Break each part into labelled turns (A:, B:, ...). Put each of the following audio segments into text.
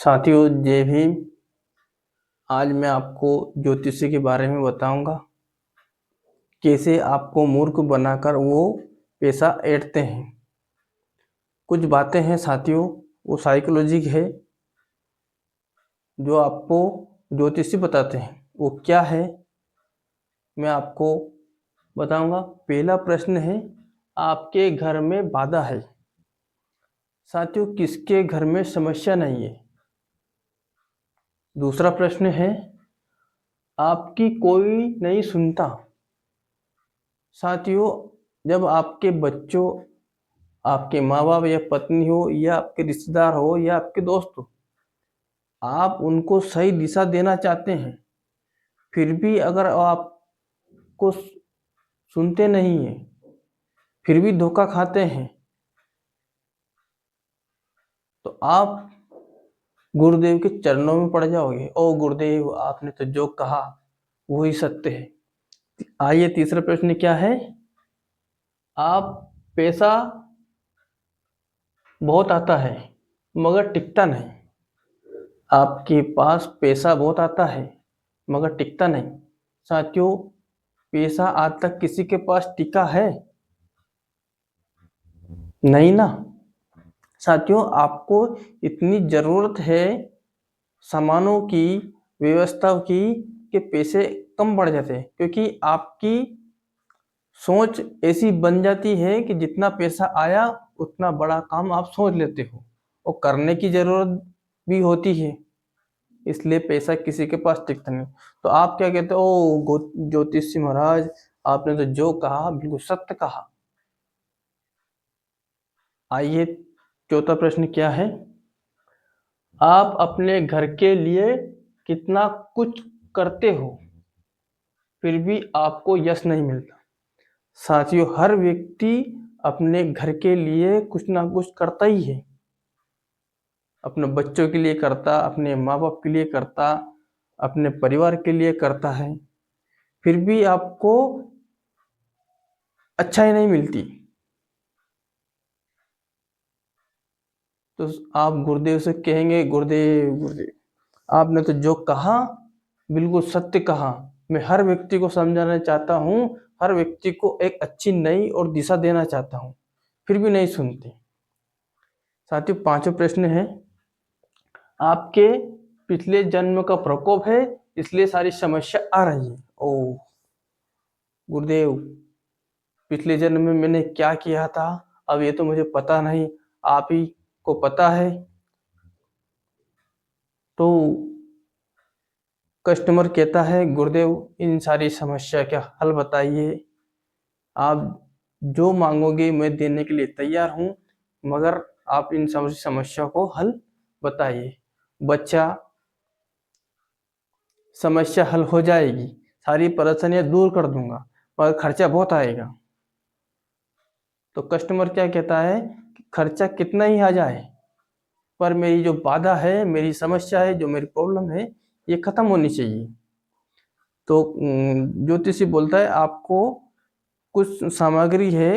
A: साथियों, जय भीम। आज मैं आपको ज्योतिषी के बारे में बताऊंगा, कैसे आपको मूर्ख बनाकर वो पैसा ऐंठते हैं। कुछ बातें हैं साथियों, वो साइकोलॉजी है जो आपको ज्योतिषी बताते हैं। वो क्या है मैं आपको बताऊंगा। पहला प्रश्न है, आपके घर में बाधा है। साथियों, किसके घर में समस्या नहीं है। दूसरा प्रश्न है, आपकी कोई नहीं सुनता। साथियों, जब आपके बच्चों, आपके माँ बाप या पत्नी हो या आपके रिश्तेदार हो या आपके दोस्त हो, आप उनको सही दिशा देना चाहते हैं, फिर भी अगर आपको सुनते नहीं हैं, फिर भी धोखा खाते हैं, तो आप गुरुदेव के चरणों में पड़ जाओगे। ओ गुरुदेव, आपने तो जो कहा वही सत्य है। आइए, तीसरा प्रश्न क्या है। आप पैसा बहुत आता है मगर टिकता नहीं। आपके पास पैसा बहुत आता है मगर टिकता नहीं। साथियों, पैसा आज तक किसी के पास टिका है? नहीं ना। साथियों, आपको इतनी जरूरत है सामानों की, व्यवस्था की, कि पैसे कम बढ़ जाते हैं, क्योंकि आपकी सोच ऐसी बन जाती है कि जितना पैसा आया उतना बड़ा काम आप सोच लेते हो, और करने की जरूरत भी होती है, इसलिए पैसा किसी के पास टिकता नहीं। तो आप क्या कहते हो, ओ ज्योतिषी महाराज, आपने तो जो कहा बिल्कुल सत्य कहा। आइए, चौथा प्रश्न क्या है। आप अपने घर के लिए कितना कुछ करते हो, फिर भी आपको यश नहीं मिलता। साथियों, हर व्यक्ति अपने घर के लिए कुछ ना कुछ करता ही है। अपने बच्चों के लिए करता, अपने माँ बाप के लिए करता, अपने परिवार के लिए करता है, फिर भी आपको अच्छा ही नहीं मिलती। तो आप गुरुदेव से कहेंगे, गुरुदेव गुरुदेव, आपने तो जो कहा बिल्कुल सत्य कहा। मैं हर व्यक्ति को समझाना चाहता हूँ, हर व्यक्ति को एक अच्छी नई और दिशा देना चाहता हूँ, फिर भी नहीं सुनते। साथियों, पांचवा प्रश्न है, आपके पिछले जन्म का प्रकोप है इसलिए सारी समस्या आ रही है। ओ गुरुदेव, पिछले जन्म में मैंने क्या किया था, अब ये तो मुझे पता नहीं, आप ही को पता है। तो कस्टमर कहता है, गुरुदेव इन सारी समस्या का हल बताइए। आप जो मांगोगे मैं देने के लिए तैयार हूँ, मगर आप इन समस्या को हल बताइए। बच्चा, समस्या हल हो जाएगी, सारी परेशानियां दूर कर दूंगा, मगर खर्चा बहुत आएगा। तो कस्टमर क्या कहता है कि खर्चा कितना ही आ जाए, पर मेरी जो बाधा है, मेरी समस्या है, जो मेरी प्रॉब्लम है, ये खत्म होनी चाहिए। तो ज्योतिषी बोलता है, आपको कुछ सामग्री है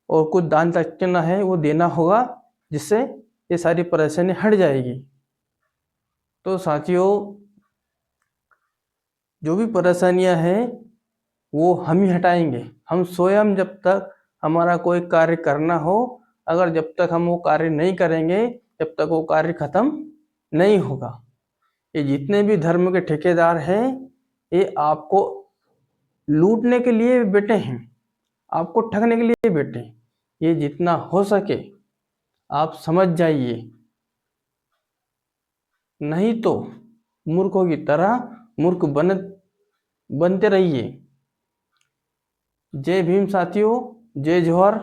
A: और कुछ दान दक्षिणा है, वो देना होगा, जिससे ये सारी परेशानी हट जाएगी। तो साथियों, जो भी परेशानियां हैं वो हम ही हटाएंगे। हम स्वयं जब तक हमारा कोई कार्य करना हो, अगर जब तक हम वो कार्य नहीं करेंगे, जब तक वो कार्य खत्म नहीं होगा। ये जितने भी धर्म के ठेकेदार हैं, ये आपको लूटने के लिए बैठे हैं, आपको ठगने के लिए बैठे हैं। ये जितना हो सके आप समझ जाइए, नहीं तो मूर्खों की तरह मूर्ख बनते रहिए। जय भीम साथियों, जय जौहर।